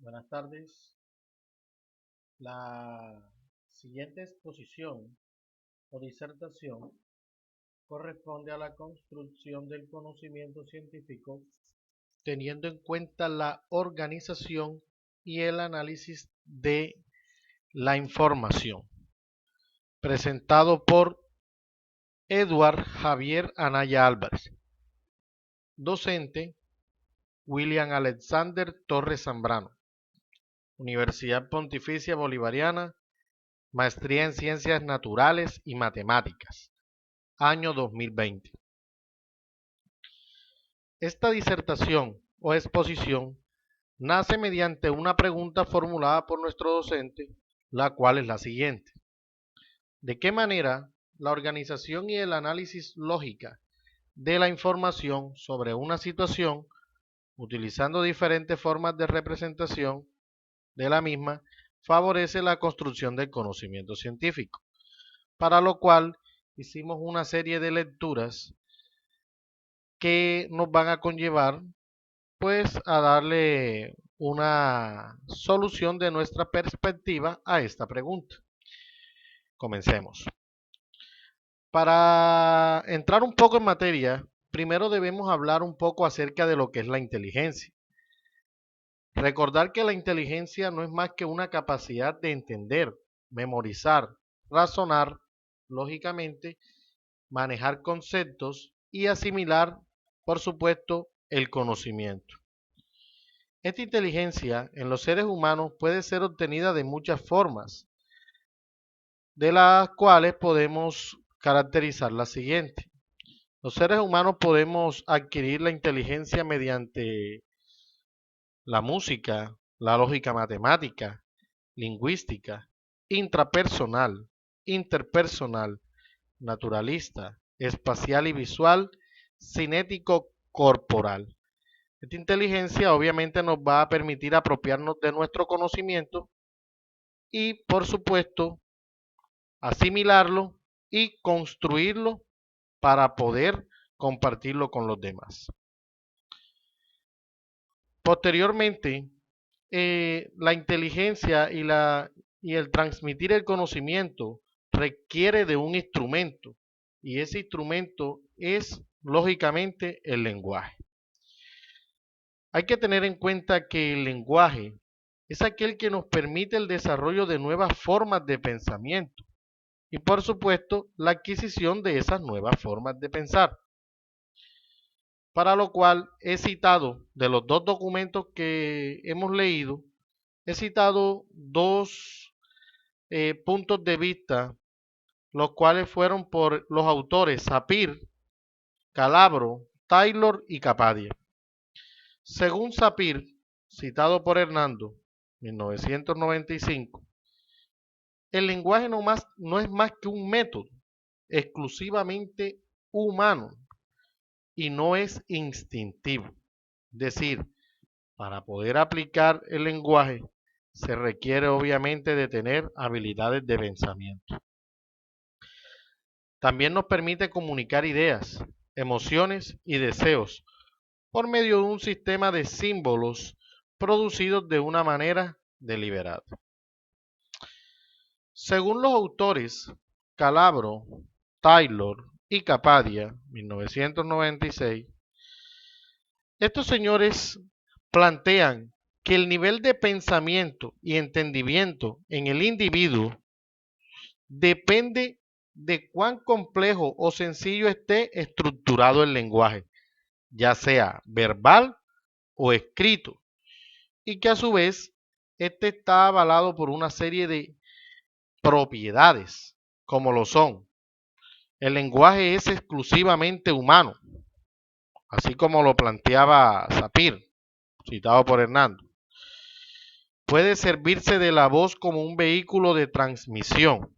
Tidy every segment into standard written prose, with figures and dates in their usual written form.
Buenas tardes. La siguiente exposición o disertación corresponde a la construcción del conocimiento científico teniendo en cuenta la organización y el análisis de la información, presentado por Eduard Javier Anaya Álvarez, docente William Alexander Torres Zambrano, Universidad Pontificia Bolivariana, Maestría en Ciencias Naturales y Matemáticas, año 2020. Esta disertación o exposición nace mediante una pregunta formulada por nuestro docente, la cual es la siguiente: ¿de qué manera la organización y el análisis lógica de la información sobre una situación, utilizando diferentes formas de representación de la misma, favorece la construcción del conocimiento científico? Para lo cual hicimos una serie de lecturas que nos van a conllevar pues a darle una solución de nuestra perspectiva a esta pregunta. Comencemos. Para entrar un poco en materia, primero debemos hablar un poco acerca de lo que es la inteligencia. Recordar que la inteligencia no es más que una capacidad de entender, memorizar, razonar lógicamente, manejar conceptos y asimilar, por supuesto, el conocimiento. Esta inteligencia en los seres humanos puede ser obtenida de muchas formas, de las cuales podemos caracterizar la siguiente. Los seres humanos podemos adquirir la inteligencia mediante la música, la lógica matemática, lingüística, intrapersonal, interpersonal, naturalista, espacial y visual, cinético corporal. Esta inteligencia obviamente nos va a permitir apropiarnos de nuestro conocimiento y, por supuesto, asimilarlo y construirlo para poder compartirlo con los demás. Posteriormente, la inteligencia y el transmitir el conocimiento requiere de un instrumento, y ese instrumento es lógicamente el lenguaje. Hay que tener en cuenta que el lenguaje es aquel que nos permite el desarrollo de nuevas formas de pensamiento y, por supuesto, la adquisición de esas nuevas formas de pensar. Para lo cual he citado de los dos documentos que hemos leído, he citado dos puntos de vista, los cuales fueron por los autores Sapir, Calabro, Taylor y Capadia. Según Sapir, citado por Hernando, 1995, el lenguaje no es más que un método exclusivamente humano y no es instintivo. Es decir, para poder aplicar el lenguaje se requiere obviamente de tener habilidades de pensamiento. También nos permite comunicar ideas, emociones y deseos por medio de un sistema de símbolos producidos de una manera deliberada. Según los autores Calabro, Taylor y Capadia, 1996, estos señores plantean que el nivel de pensamiento y entendimiento en el individuo depende de cuán complejo o sencillo esté estructurado el lenguaje, ya sea verbal o escrito, y que a su vez este está avalado por una serie de propiedades, como lo son: el lenguaje es exclusivamente humano, así como lo planteaba Sapir, citado por Hernando. Puede servirse de la voz como un vehículo de transmisión.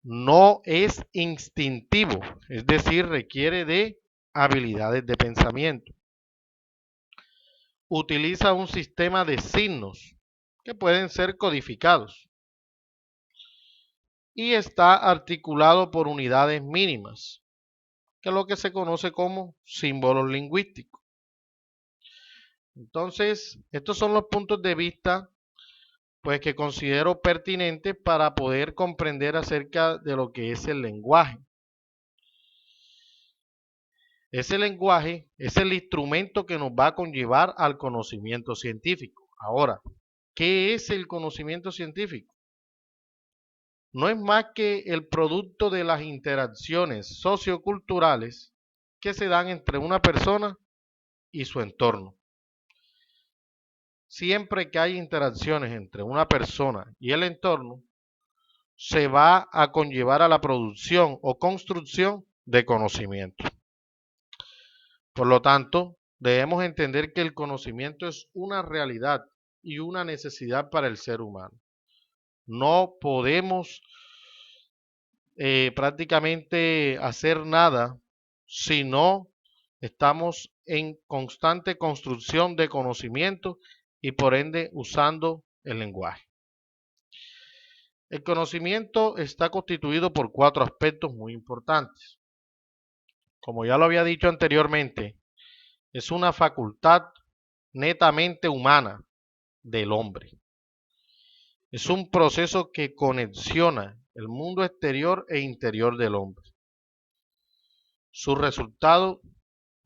No es instintivo, es decir, requiere de habilidades de pensamiento. Utiliza un sistema de signos que pueden ser codificados y está articulado por unidades mínimas, que es lo que se conoce como símbolos lingüísticos. Entonces, estos son los puntos de vista pues que considero pertinentes para poder comprender acerca de lo que es el lenguaje. Ese lenguaje es el instrumento que nos va a conllevar al conocimiento científico. Ahora, ¿qué es el conocimiento científico? No es más que el producto de las interacciones socioculturales que se dan entre una persona y su entorno. Siempre que hay interacciones entre una persona y el entorno, se va a conllevar a la producción o construcción de conocimiento. Por lo tanto, debemos entender que el conocimiento es una realidad y una necesidad para el ser humano. No podemos prácticamente hacer nada si no estamos en constante construcción de conocimiento y por ende usando el lenguaje. El conocimiento está constituido por 4 aspectos muy importantes. Como ya lo había dicho anteriormente, es una facultad netamente humana del hombre. Es un proceso que conexiona el mundo exterior e interior del hombre. Su resultado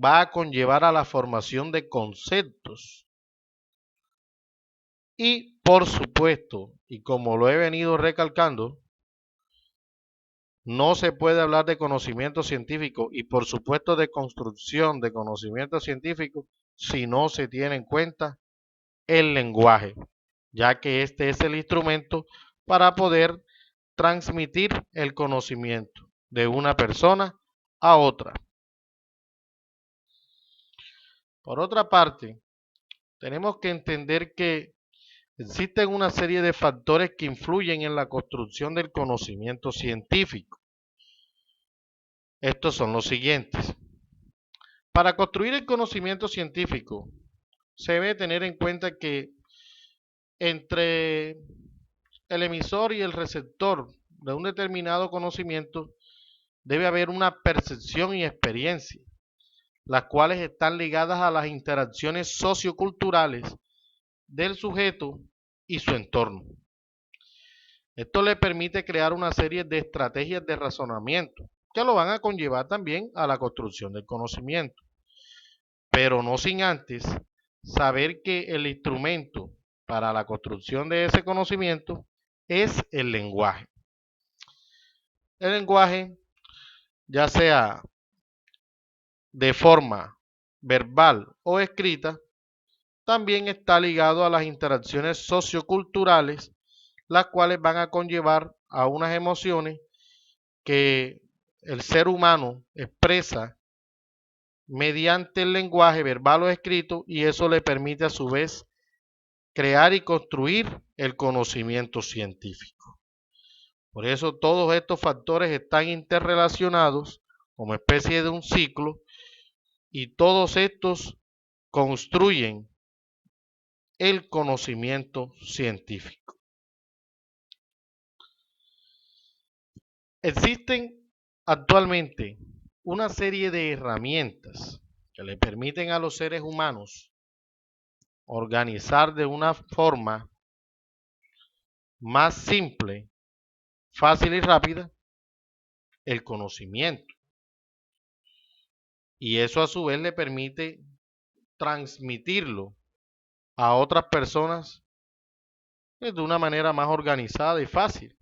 va a conllevar a la formación de conceptos y, por supuesto, y como lo he venido recalcando, no se puede hablar de conocimiento científico y, por supuesto, de construcción de conocimiento científico si no se tiene en cuenta el lenguaje, ya que este es el instrumento para poder transmitir el conocimiento de una persona a otra. Por otra parte, tenemos que entender que existen una serie de factores que influyen en la construcción del conocimiento científico. Estos son los siguientes. Para construir el conocimiento científico, se debe tener en cuenta que entre el emisor y el receptor de un determinado conocimiento debe haber una percepción y experiencia, las cuales están ligadas a las interacciones socioculturales del sujeto y su entorno. Esto le permite crear una serie de estrategias de razonamiento que lo van a conllevar también a la construcción del conocimiento, pero no sin antes saber que el instrumento para la construcción de ese conocimiento es el lenguaje. El lenguaje, ya sea de forma verbal o escrita, también está ligado a las interacciones socioculturales, las cuales van a conllevar a unas emociones que el ser humano expresa mediante el lenguaje verbal o escrito, y eso le permite a su vez crear y construir el conocimiento científico. Por eso todos estos factores están interrelacionados como especie de un ciclo, y todos estos construyen el conocimiento científico. Existen actualmente una serie de herramientas que le permiten a los seres humanos organizar de una forma más simple, fácil y rápida el conocimiento. Y eso a su vez le permite transmitirlo a otras personas de una manera más organizada y fácil.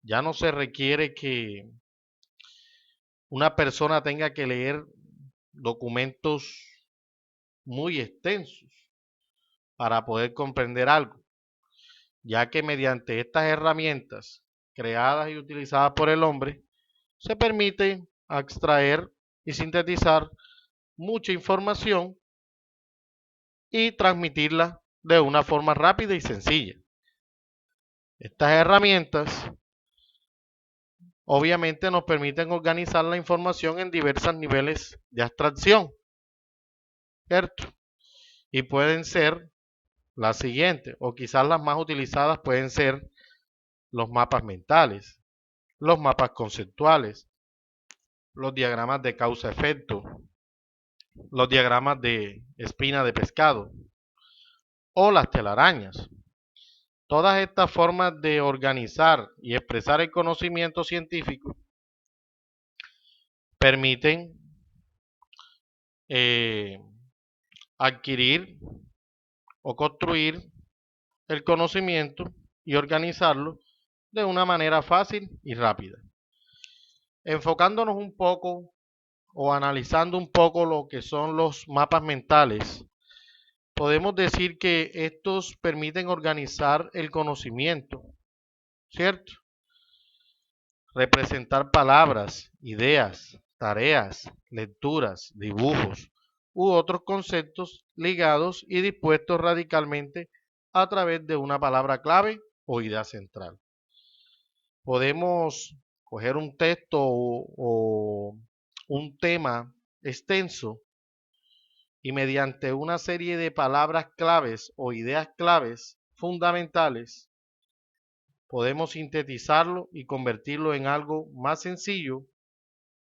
Ya no se requiere que una persona tenga que leer documentos muy extensos para poder comprender algo, ya que mediante estas herramientas creadas y utilizadas por el hombre, se permite extraer y sintetizar mucha información y transmitirla de una forma rápida y sencilla. Estas herramientas obviamente nos permiten organizar la información en diversos niveles de abstracción, ¿cierto? Y pueden ser las siguientes, o quizás las más utilizadas pueden ser los mapas mentales, los mapas conceptuales, los diagramas de causa-efecto, los diagramas de espina de pescado o las telarañas. Todas estas formas de organizar y expresar el conocimiento científico permiten eh, adquirir o construir el conocimiento y organizarlo de una manera fácil y rápida. Enfocándonos un poco o analizando un poco lo que son los mapas mentales, podemos decir que estos permiten organizar el conocimiento, ¿cierto? Representar palabras, ideas, tareas, lecturas, dibujos u otros conceptos ligados y dispuestos radicalmente a través de una palabra clave o idea central. Podemos coger un texto o un tema extenso y mediante una serie de palabras claves o ideas claves fundamentales podemos sintetizarlo y convertirlo en algo más sencillo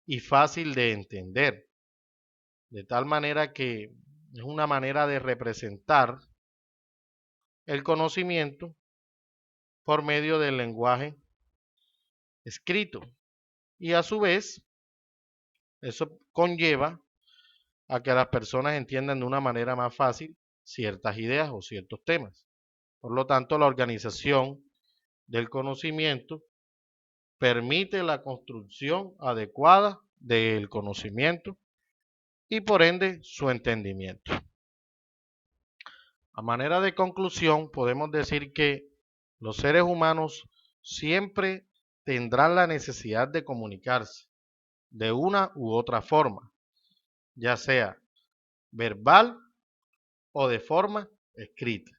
y fácil de entender. De tal manera que es una manera de representar el conocimiento por medio del lenguaje escrito. Y a su vez, eso conlleva a que las personas entiendan de una manera más fácil ciertas ideas o ciertos temas. Por lo tanto, la organización del conocimiento permite la construcción adecuada del conocimiento y por ende su entendimiento. A manera de conclusión, podemos decir que los seres humanos siempre tendrán la necesidad de comunicarse de una u otra forma, ya sea verbal o de forma escrita,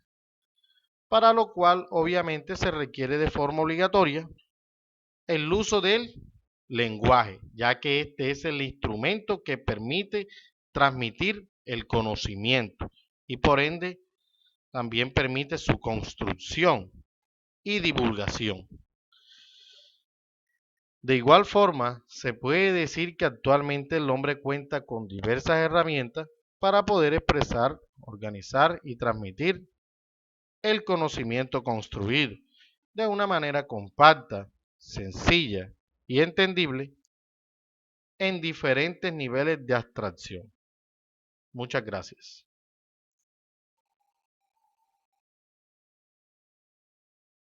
para lo cual obviamente se requiere de forma obligatoria el uso del lenguaje, ya que este es el instrumento que permite transmitir el conocimiento y por ende también permite su construcción y divulgación. De igual forma, se puede decir que actualmente el hombre cuenta con diversas herramientas para poder expresar, organizar y transmitir el conocimiento construido de una manera compacta, sencilla y entendible en diferentes niveles de abstracción. Muchas gracias.